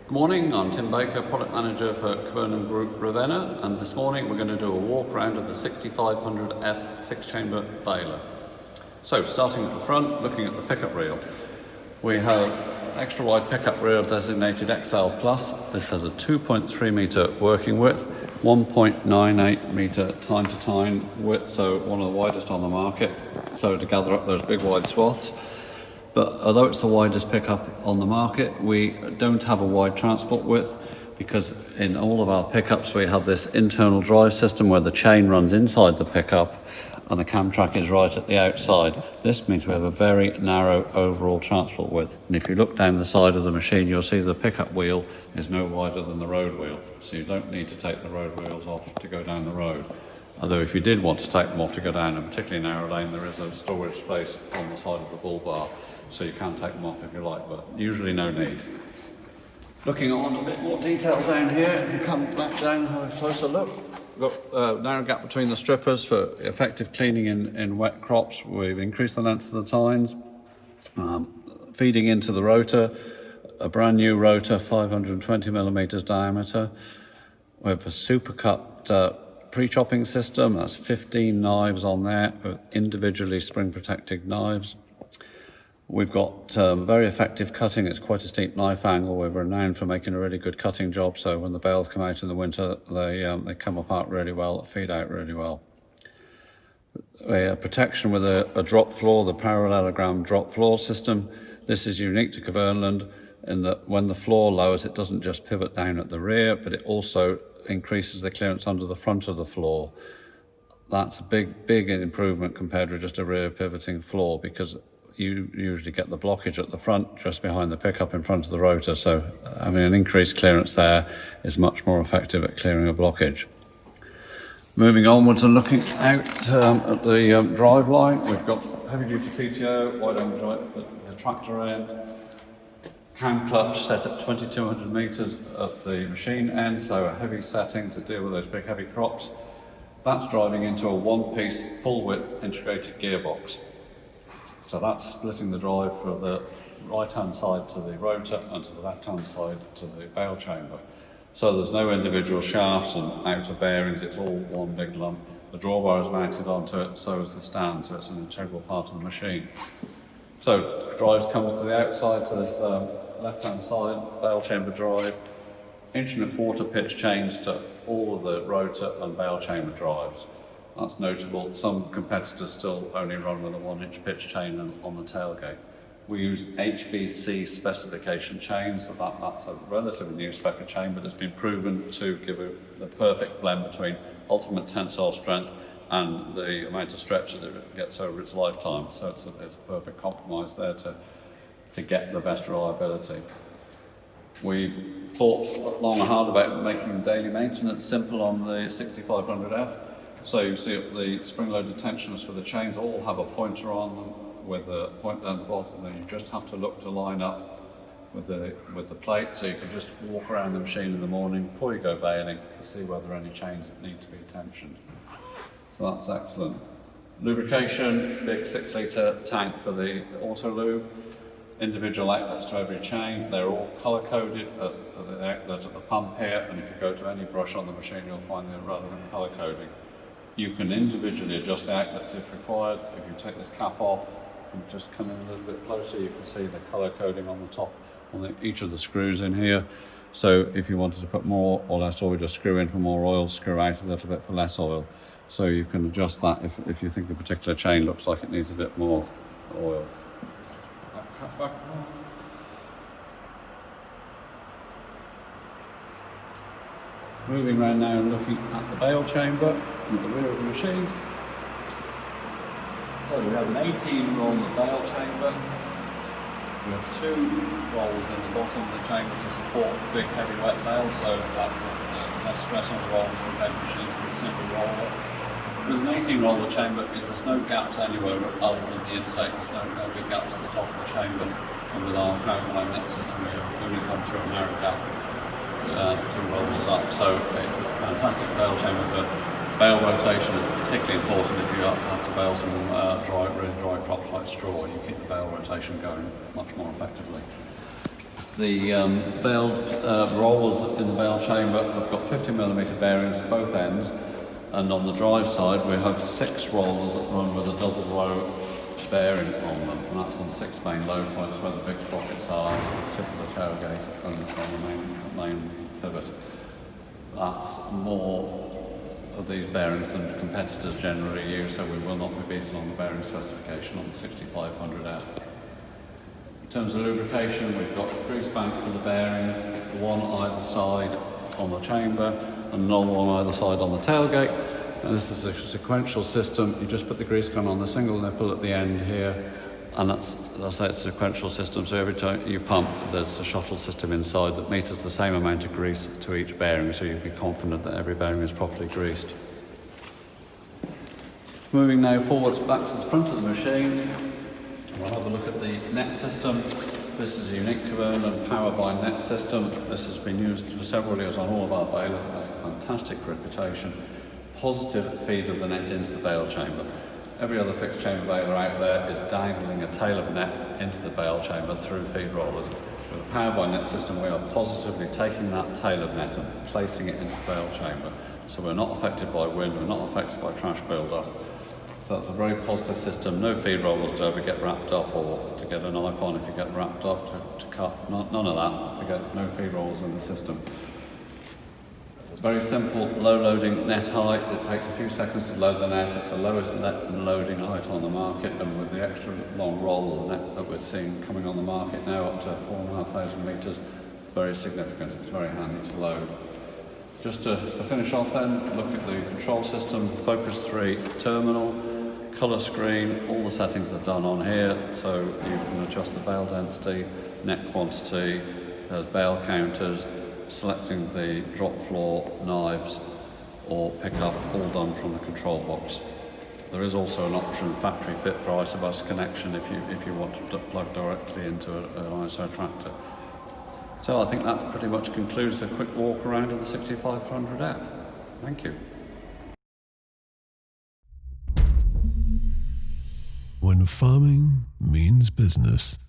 Good morning, I'm Tim Baker, Product Manager for Kverneland Group Ravenna, and this morning we're going to do a walk around of the 6500F fixed chamber baler. So starting at the front, looking at the pickup reel. We have extra wide pickup reel designated XL Plus. This has a 2.3 metre working width, 1.98 metre time to time width, so one of the widest on the market, so to gather up those big wide swaths. But although it's the widest pickup on the market, we don't have a wide transport width because in all of our pickups we have this internal drive system where the chain runs inside the pickup and the cam track is right at the outside. This means we have a very narrow overall transport width. And if you look down the side of the machine, you'll see the pickup wheel is no wider than the road wheel. So you don't need to take the road wheels off to go down the road. Although if you did want to take them off to go down a particularly narrow lane, there is a storage space on the side of the bull bar, so you can take them off if you like, but usually no need. Looking on a bit more detail down here, if you come back down and have a closer look, we've got a narrow gap between the strippers for effective cleaning in wet crops. We've increased the length of the tines, feeding into the rotor, a brand new rotor, 520 millimeters diameter. We have a super cut pre-chopping system. That's 15 knives on there, individually spring protected knives. We've got very effective cutting. It's quite a steep knife angle. We're renowned for making a really good cutting job, so when the bales come out in the winter, they come apart really well, feed out really well. We have protection with a drop floor, the parallelogram drop floor system. This is unique to Kverneland in that when the floor lowers, it doesn't just pivot down at the rear, but it also increases the clearance under the front of the floor. That's a big improvement compared with just a rear pivoting floor, because you usually get the blockage at the front just behind the pickup in front of the rotor, so having an increased clearance there is much more effective at clearing a blockage. Moving onwards and looking out at the drive line, we've got heavy duty PTO, wide angle drive at the tractor end, cam clutch set at 2200 meters at the machine end, so a heavy setting to deal with those big heavy crops. That's driving into a one-piece full width integrated gearbox. So that's splitting the drive for the right-hand side to the rotor and to the left-hand side to the bale chamber. So there's no individual shafts and outer bearings, it's all one big lump. The drawbar is mounted onto it, so is the stand, so it's an integral part of the machine. So drives come to the outside to this left-hand side, bale chamber drive, 1.25" pitch chains to all of the rotor and bale chamber drives. That's notable. Some competitors still only run with a 1-inch pitch chain on the tailgate. We use HBC specification chains, so that's a relatively new spec of chain, but it's been proven to give the perfect blend between ultimate tensile strength and the amount of stretch that it gets over its lifetime. So it's a perfect compromise there to get the best reliability. We've thought long and hard about making daily maintenance simple on the 6500F. So you see the spring-loaded tensioners for the chains all have a pointer on them with a point down the bottom, and you just have to look to line up with the plate, so you can just walk around the machine in the morning before you go baling to see whether any chains need to be tensioned. So that's excellent. Lubrication, big 6-litre tank for the auto lube, individual outlets to every chain. They're all colour-coded at the outlet at the pump here, and if you go to any brush on the machine, you'll find the relevant colour coding. You can individually adjust the outlets if required. If you take this cap off and just come in a little bit closer, you can see the colour coding on the top, on each of the screws in here. So if you wanted to put more or less oil, just screw in for more oil, screw out a little bit for less oil. So you can adjust that if you think a particular chain looks like it needs a bit more oil. Back. Moving around now and looking at the bale chamber at the rear of the machine. So we have an 18-roller bale chamber. We have 2 rolls in the bottom of the chamber to support big heavy wet bales, so that's less stress on the rollers compared to machines with a single roller. With an 18-roller chamber, there's no gaps anywhere other than the intake. There's no big gaps at the top of the chamber. And with our power net system, we only come through a narrow gap to roll us up. So it's a fantastic bale chamber for bale rotation, and particularly important if you have to bale some really dry crops like straw. You keep the bale rotation going much more effectively. The bale rollers in the bale chamber have got 50mm bearings at both ends, and on the drive side we have 6 rollers that run with a double row bearing on them, and that's on 6 main load points where the big sprockets are, the tip of the tailgate and on the main pivot. That's more of these bearings than competitors generally use, so we will not be beaten on the bearing specification on the 6500F. In terms of lubrication, we've got a grease bank for the bearings, one either side on the chamber and another one either side on the tailgate. And this is a sequential system. You just put the grease gun on the single nipple at the end here, and that's it's a sequential system, so every time you pump there's a shuttle system inside that meters the same amount of grease to each bearing, so you'll be confident that every bearing is properly greased. Moving now forwards back to the front of the machine, we'll have a look at the net system. This is a unique Kverneland power by net system. This has been used for several years on all of our balers. It has a fantastic reputation. Positive feed of the net into the bale chamber. Every other fixed chamber baler out there is dangling a tail of net into the bale chamber through feed rollers. With a power by net system, we are positively taking that tail of net and placing it into the bale chamber. So we're not affected by wind, we're not affected by trash build-up. So that's a very positive system. No feed rollers to ever get wrapped up or to get a knife on if you get wrapped up to cut. None of that. You get no feed rollers in the system. Very simple, low loading net height. It takes a few seconds to load the net. It's the lowest net loading height on the market, and with the extra long roll of net that we're seeing coming on the market now up to 4,500 metres, very significant. It's very handy to load. Just to finish off then, look at the control system, Focus 3 terminal, colour screen, all the settings are done on here, so you can adjust the bale density, net quantity, there's bale counters, selecting the drop floor, knives or pickup, all done from the control box. There is also an option factory fit for isobus connection if you want to plug directly into an ISO tractor. So I think that pretty much concludes the quick walk around of the 6500F. Thank you. When farming means business.